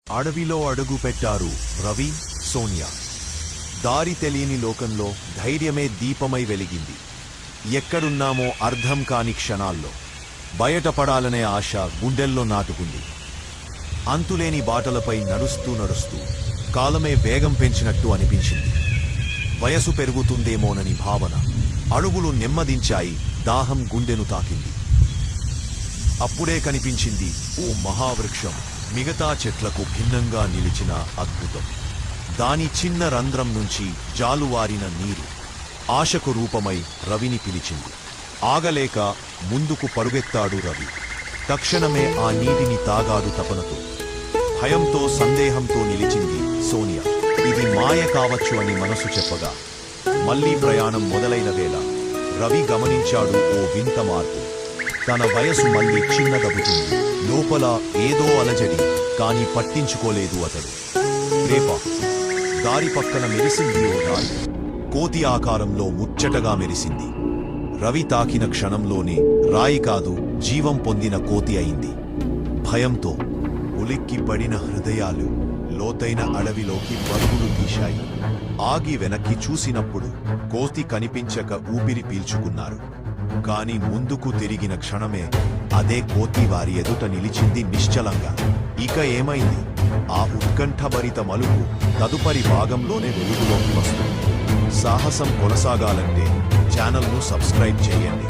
అడవిలో అడుగు పెట్టారు రవి, సోనియా. దారి తెలియని లోకంలో ధైర్యమే దీపమై వెలిగింది. ఎక్కడున్నామో అర్థం కాని క్షణాల్లో బయటపడాలనే ఆశ గుండెల్లో నాటుకుంది. అంతులేని బాటలపై నడుస్తూ నడుస్తూ కాలమే వేగం పెంచినట్టు అనిపించింది. వయసు పెరుగుతుందేమోనని భావన. అడుగులు నెమ్మదించాయి, దాహం గుండెను తాకింది. అప్పుడే కనిపించింది ఓ మహావృక్షం, మిగతా చెట్లకు భిన్నంగా నిలిచిన అద్భుతం. దాని చిన్న రంధ్రం నుంచి జాలువారిన నీరు ఆశకు రూపమై రవిని పిలిచింది. ఆగలేక ముందుకు పరుగెత్తాడు రవి. తక్షణమే ఆ నీటిని తాగాడు తపనతో. భయంతో సందేహంతో నిలిచింది సోనియా. ఇది మాయ కావచ్చు అని మనసు చెప్పగా మళ్లీ ప్రయాణం మొదలైన వేళ రవి గమనించాడు ఓ వింత మార్పు. తన వయసు మళ్లీ చిన్నదవుతుంది. లోపల ఏదో అలజడి, కాని పట్టించుకోలేదు అతడు. రేప దారి పక్కన మెరిసింది ఓ రాయి. కోతి ఆకారంలో ముచ్చటగా మెరిసింది. రవి తాకిన క్షణంలోనే రాయి కాదు, జీవం పొందిన కోతి అయింది. భయంతో ఉలిక్కి పడిన హృదయాలు లోతైన అడవిలోకి పరుగులు తీశాయి. ఆగి వెనక్కి చూసినప్పుడు కోతి కనిపించక ఊపిరి పీల్చుకున్నారు. కాని ముందుకు తిరిగిన క్షణమే అదే కోతి వారి ఎదుట నిలిచింది నిశ్చలంగా. ఇక ఏమైంది? ఆ ఉత్కంఠభరిత మలుపు తదుపరి భాగంలోనే వెలుగులోకి వస్తుంది. సాహసం కొనసాగాలంటే ఛానల్ను సబ్స్క్రైబ్ చేయండి.